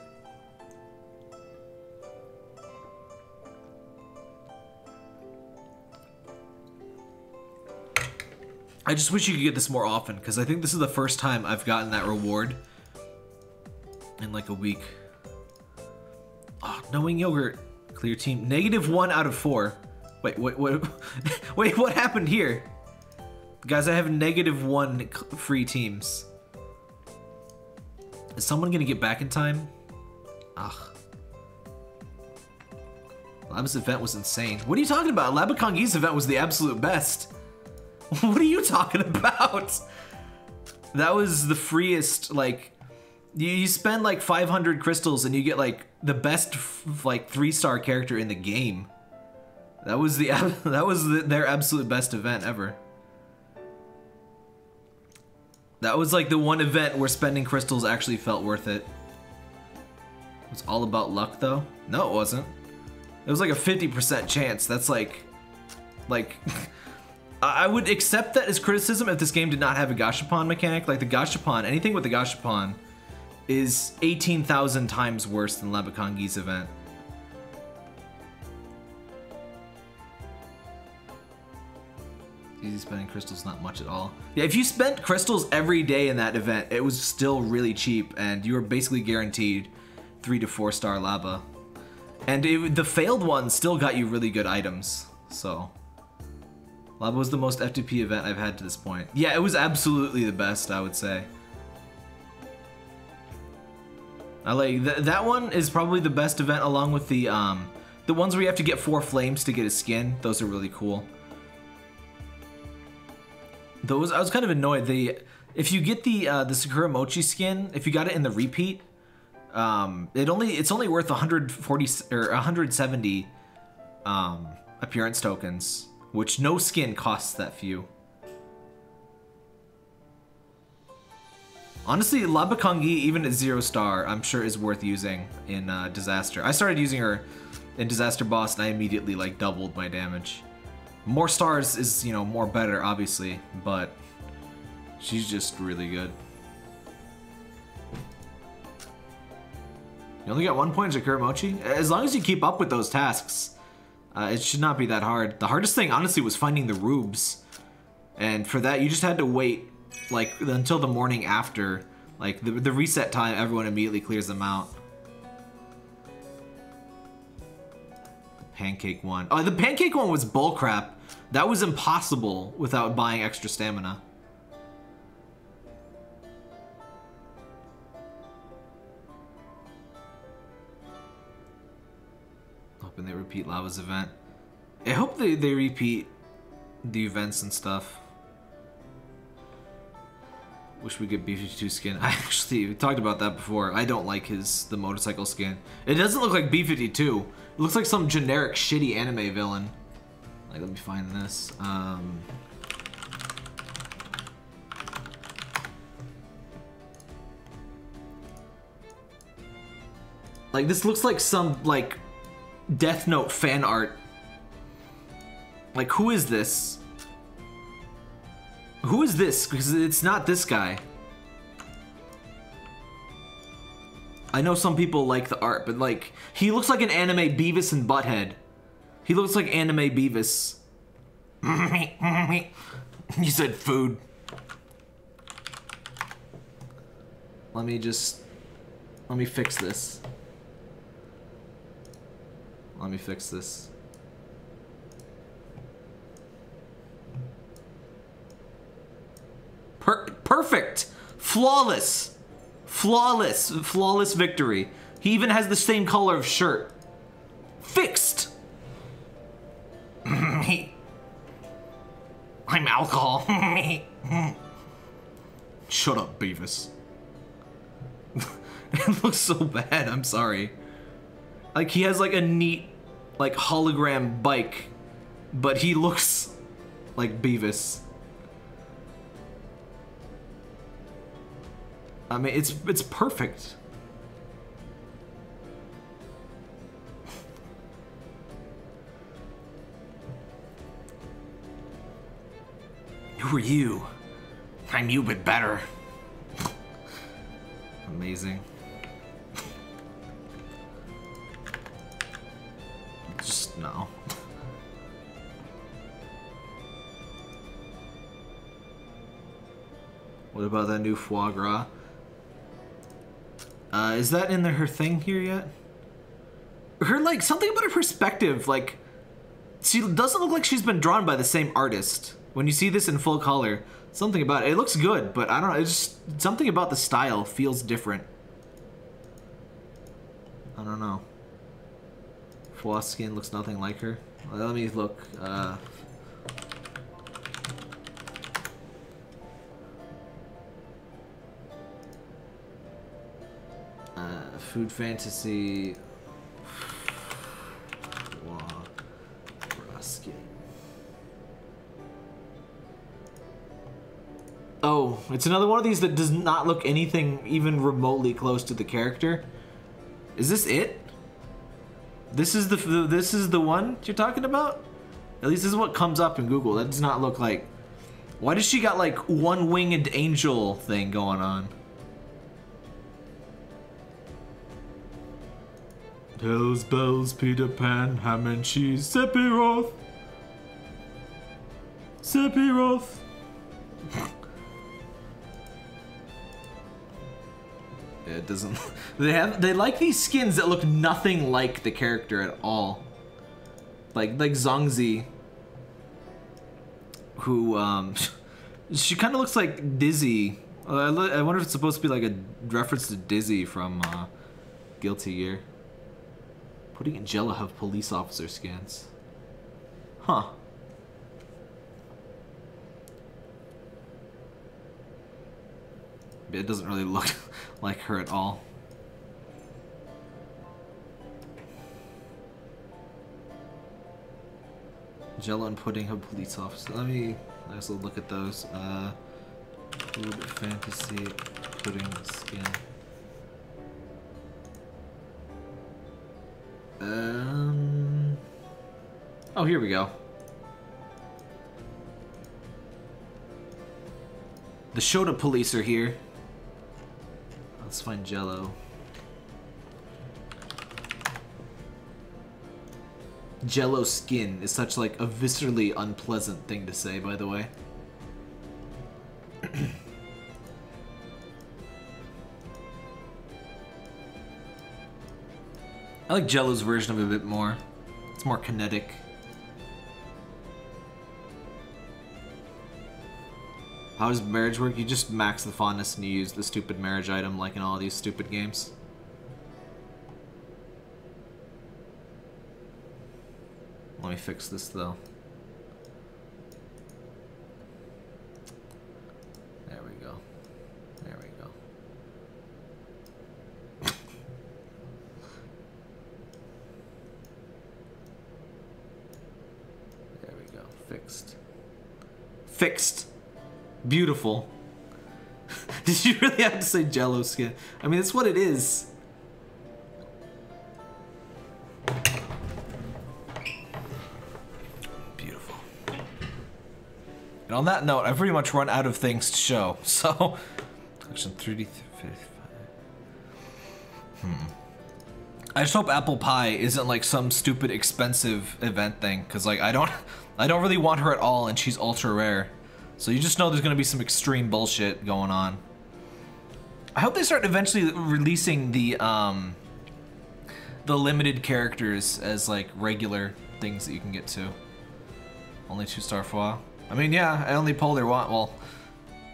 I just wish you could get this more often, because I think this is the first time I've gotten that reward in like a week. Oh, knowing yogurt. Clear team. -1 out of 4. Wait, what? Wait, what happened here? Guys, I have -1 free teams. Is someone gonna get back in time? Ugh. Lab's event was insane. What are you talking about? Labakongi's event was the absolute best. What are you talking about? That was the freest, like, you spend like 500 crystals and you get like the best like 3-star character in the game. That was their absolute best event ever. That was like the one event where spending crystals actually felt worth it. It was all about luck though? No, it wasn't. It was like a 50% chance. That's like I would accept that as criticism if this game did not have a gashapon mechanic. Like the gashapon, anything with the gashapon is 18,000 times worse than Labakangi's event. Easy spending crystals, not much at all. Yeah, if you spent crystals every day in that event, it was still really cheap, and you were basically guaranteed 3 to 4 star lava. And the failed one still got you really good items, so. Lava was the most FTP event I've had to this point. Yeah, it was absolutely the best, I would say. I like that one is probably the best event, along with the ones where you have to get 4 flames to get a skin. Those are really cool. Those I was kind of annoyed. If you get the Sakura Mochi skin, if you got it in the repeat, it's only worth 140 or 170 appearance tokens, which no skin costs that few. Honestly, Labakangi, even at 0 star, I'm sure is worth using in Disaster. I started using her in Disaster Boss, and I immediately like doubled my damage. More stars is, you know, more better, obviously, but she's just really good. You only got 1 point at Kurimochi? As long as you keep up with those tasks, it should not be that hard. The hardest thing, honestly, was finding the rubes. And for that, you just had to wait, like, until the morning after. Like, the reset time, everyone immediately clears them out. Pancake one. Oh, the pancake one was bullcrap. That was impossible without buying extra stamina. Hoping they repeat Lava's event. I hope they repeat the events and stuff. Wish we get B-52 skin. We talked about that before. I don't like the motorcycle skin. It doesn't look like B-52. It looks like some generic shitty anime villain. Like, let me find this. Like, this looks like some, like, Death Note fan art. Like, who is this? Who is this? Because it's not this guy. I know some people like the art, but like, he looks like an anime Beavis and Butthead. He looks like anime Beavis. You said food. Let me fix this. Let me fix this. Perfect! Flawless! Flawless! Flawless victory. He even has the same color of shirt. Fixed! I'm alcohol. Shut up, Beavis. It looks so bad, I'm sorry. Like, he has like a neat, like, hologram bike, but he looks like Beavis. I mean, it's perfect. Who are you? I'm you, but better. Amazing. Just no. What about that new foie gras? Is that in her thing here yet? Her, like, something about her perspective, like, she doesn't look like she's been drawn by the same artist. When you see this in full color, something about it. It looks good, but I don't know, it's just something about the style feels different. I don't know. Foie skin looks nothing like her. Let me look. Food fantasy. Skin. Oh, it's another one of these that does not look anything even remotely close to the character. Is this it? This is the one you're talking about? At least this is what comes up in Google. That does not look like... Why does she got like one winged angel thing going on? Tails, bells, Peter Pan, ham and cheese, Sephiroth. Sephiroth. It doesn't. They like these skins that look nothing like the character at all. Like Zhangzi, who she kind of looks like Dizzy. I wonder if it's supposed to be like a reference to Dizzy from Guilty Gear. Putting in Jello have police officer skins. Huh. It doesn't really look like her at all. Jello and pudding have police officer. Let me also look at those. Food fantasy pudding skin. Oh, here we go. The Shota police are here. Let's find Jello. Jello skin is such like a viscerally unpleasant thing to say, by the way. I like Jello's version of it a bit more. It's more kinetic. How does marriage work? You just max the fondness and you use the stupid marriage item like in all these stupid games. Let me fix this though. There we go. There we go. There we go. Fixed. Fixed. Beautiful. Did you really have to say Jello skin? I mean, that's what it is. Beautiful. And on that note, I've pretty much run out of things to show. So, collection 3D 55. I just hope Apple Pie isn't like some stupid expensive event thing, because like I don't really want her at all, and she's ultra rare. So you just know there's gonna be some extreme bullshit going on. I hope they start eventually releasing the limited characters as like regular things that you can get to. Only 2-star for a while. I mean, yeah, I only pulled her one. Well,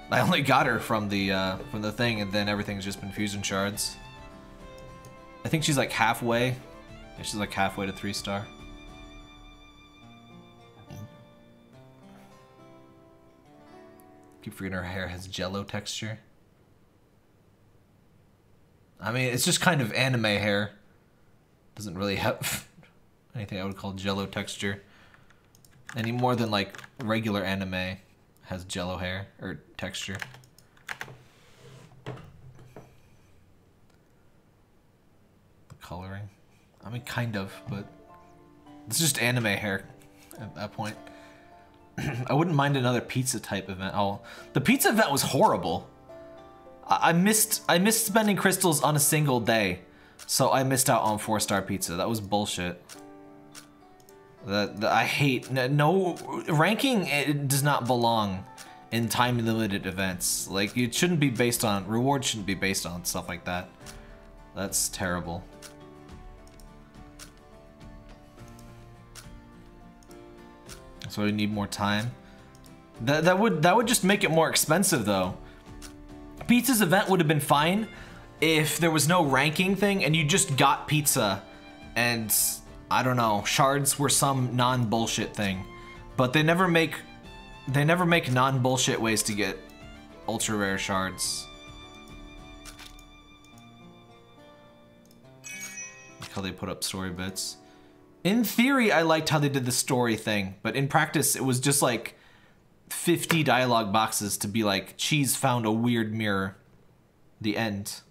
I only got her from the thing, and then everything's just been fusion shards. I think she's like halfway. Yeah, she's like halfway to 3-star. Keep forgetting her hair has Jello texture. I mean, it's just kind of anime hair. Doesn't really have anything I would call Jello texture. Any more than like regular anime has Jello hair or texture. The coloring. I mean, kind of, but it's just anime hair at that point. I wouldn't mind another pizza type event. Oh, the pizza event was horrible. I missed spending crystals on a single day, so I missed out on 4-star pizza. That was bullshit. That I hate. No ranking. It does not belong in time limited events. Like it shouldn't be based on rewards. Shouldn't be based on stuff like that. That's terrible. So we need more time. That would just make it more expensive though. Pizza's event would have been fine if there was no ranking thing and you just got pizza and I don't know, shards were some non-bullshit thing. But they never make non-bullshit ways to get ultra rare shards. Like how they put up story bits. In theory, I liked how they did the story thing, but in practice, it was just like 50 dialogue boxes to be like, Cheese found a weird mirror. The end.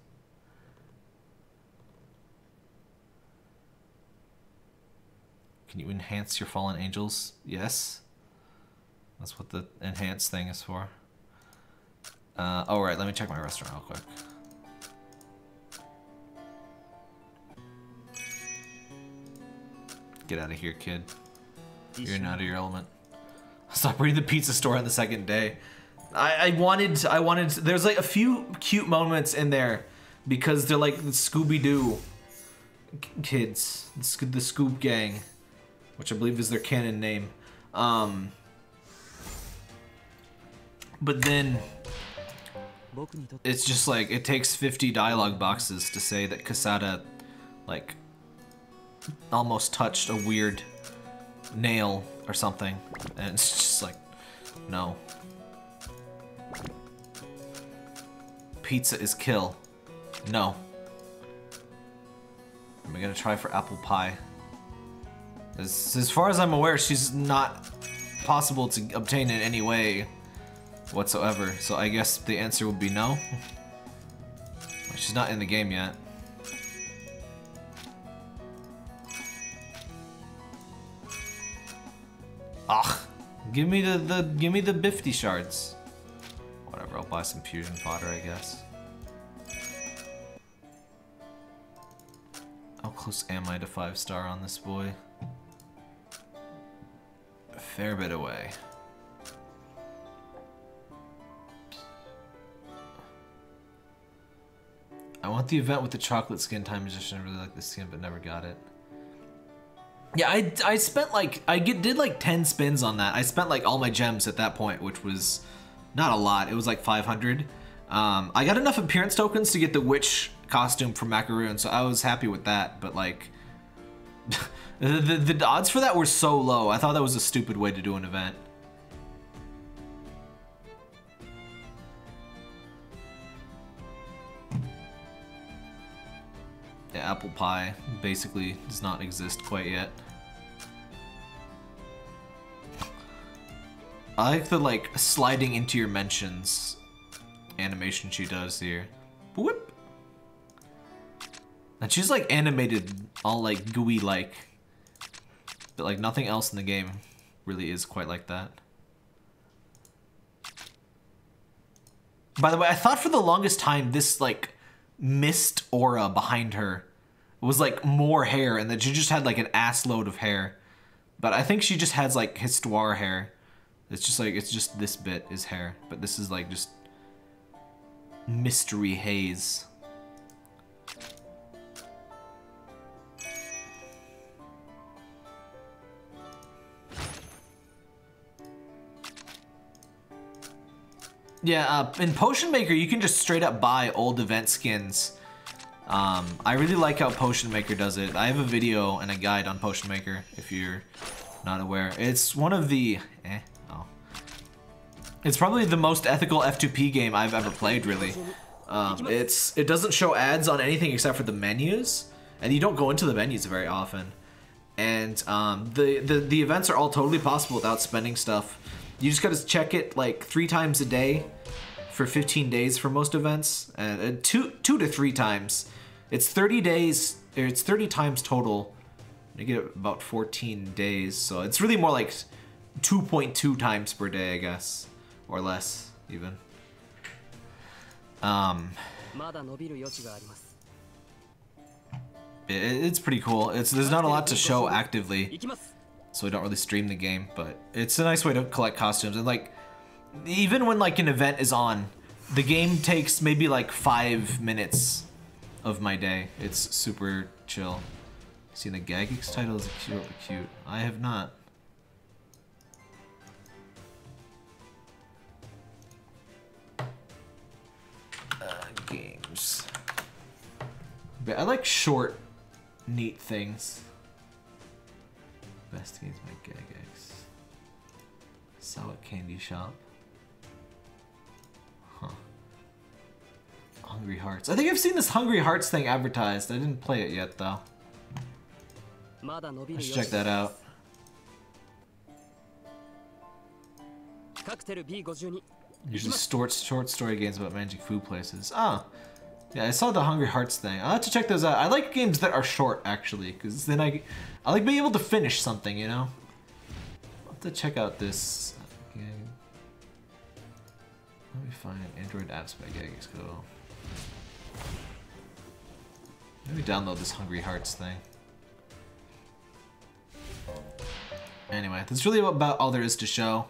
Can you enhance your fallen angels? Yes. That's what the enhance thing is for. Oh, right, let me check my restaurant real quick. Get out of here, kid. You're not out of your element. Stop reading the pizza store on the second day. I wanted, there's like a few cute moments in there because they're like the Scooby-Doo kids, the Scoop Gang, which I believe is their canon name. But then it's just like, it takes 50 dialogue boxes to say that Kasada, like, almost touched a weird nail or something. And it's just like, no. Pizza is kill. No. Am I gonna try for apple pie? As far as I'm aware, she's not possible to obtain in any way whatsoever, so I guess the answer would be no. She's not in the game yet. Ugh, give me the bifty shards. Whatever, I'll buy some fusion fodder, I guess. How close am I to 5-star on this boy? A fair bit away. I want the event with the chocolate skin time magician. I really like the skin, but never got it. Yeah, I spent like, did like 10 spins on that. I spent like all my gems at that point, which was not a lot. It was like 500. I got enough appearance tokens to get the witch costume from Macaroon, so I was happy with that, but like, the odds for that were so low. I thought that was a stupid way to do an event. Yeah, apple pie basically does not exist quite yet. I like the like sliding into your mentions animation she does here. Whoop. And she's like animated all like gooey like, but like nothing else in the game really is quite like that. By the way, I thought for the longest time this like mist aura behind her was like more hair and that she just had like an ass load of hair, but I think she just has like histoire hair. It's just like, it's just this bit is hair, but this is like just mystery haze. Yeah, in Potion Maker, you can just straight up buy old event skins. I really like how Potion Maker does it. I have a video and a guide on Potion Maker, if you're not aware. It's one of the... It's probably the most ethical F2P game I've ever played, really. It doesn't show ads on anything except for the menus, and you don't go into the menus very often. And the events are all totally possible without spending stuff. You just gotta check it like 3 times a day for 15 days for most events, and 2 to 3 times. It's 30 days, or it's 30 times total. You get about 14 days, so it's really more like 2.2 times per day, I guess, or less even. It's pretty cool. There's not a lot to show actively, so we don't really stream the game, but it's a nice way to collect costumes. And like, even when like an event is on, the game takes maybe like 5 minutes of my day. It's super chill. Seen the Gagix title is cute. I have not. Games. But I like short, neat things. Best games by Gagix. Saw at Candy Shop. Huh. Hungry Hearts. I think I've seen this Hungry Hearts thing advertised. I didn't play it yet though. I should check that out. Usually short story games about managing food places. Ah, Yeah, I saw the Hungry Hearts thing. I'll have to check those out. I like games that are short, actually, because then I like being able to finish something, you know? I'll have to check out this game. Let me find Android apps by Aegis. Go. Let me download this Hungry Hearts thing. Anyway, that's really about all there is to show.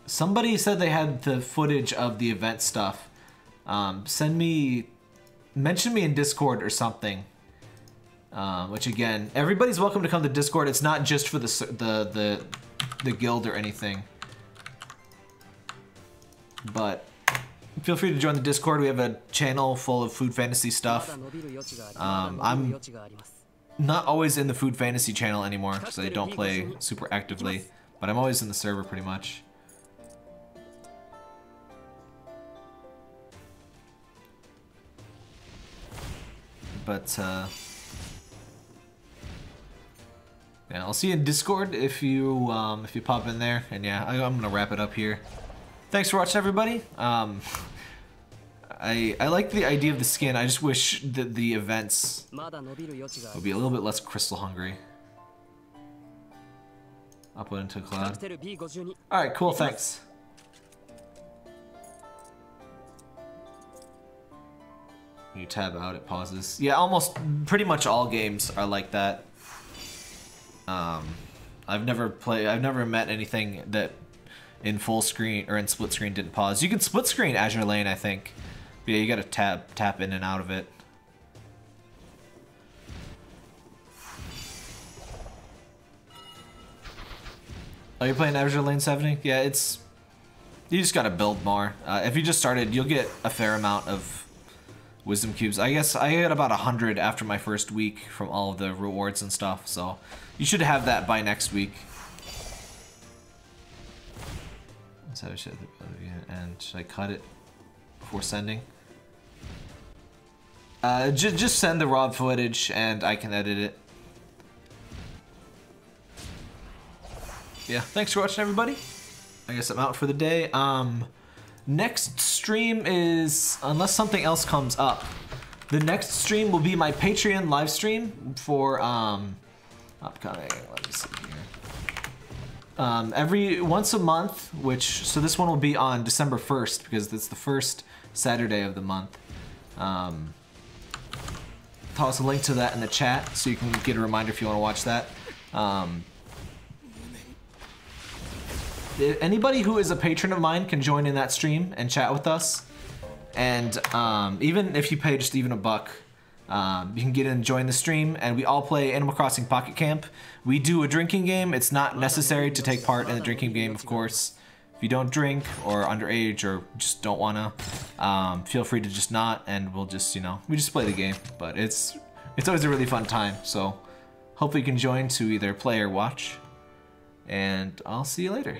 Somebody said they had the footage of the event stuff. Mention me in Discord or something. Which again, everybody's welcome to come to Discord. It's not just for the guild or anything. But feel free to join the Discord. We have a channel full of food fantasy stuff. I'm not always in the food fantasy channel anymore because I don't play super actively, but I'm always in the server pretty much. But yeah, I'll see you in Discord if you pop in there. And yeah, I'm gonna wrap it up here. Thanks for watching, everybody. I like the idea of the skin. I just wish that the events would be a little bit less crystal hungry. Upload into cloud. Alright, cool, thanks. You tab out, it pauses. Yeah, almost pretty much all games are like that. I've never met anything that in full screen or in split screen didn't pause. You can split screen Azure Lane, I think. But yeah, you gotta tap in and out of it. Oh, you're playing Azure Lane 70? Yeah, it's... You just gotta build more. If you just started, you'll get a fair amount of wisdom cubes. I guess I had about 100 after my first week from all of the rewards and stuff, so you should have that by next week. Let's have a shit. And should I cut it before sending? Just send the raw footage and I can edit it. Yeah, thanks for watching, everybody. I guess I'm out for the day. Next stream is, unless something else comes up, the next stream will be my Patreon live stream for upcoming. Let me see here. Every once a month, so this one will be on December 1st because it's the first Saturday of the month. Toss a link to that in the chat so you can get a reminder if you want to watch that. Anybody who is a patron of mine can join in that stream and chat with us. And even if you pay just even $1, you can get in and join the stream. And we all play Animal Crossing Pocket Camp. We do a drinking game. It's not necessary to take part in the drinking game, of course. If you don't drink or underage or just don't wanna, feel free to just not, and we'll just, you know, we just play the game. But it's always a really fun time. So hopefully you can join to either play or watch. And I'll see you later.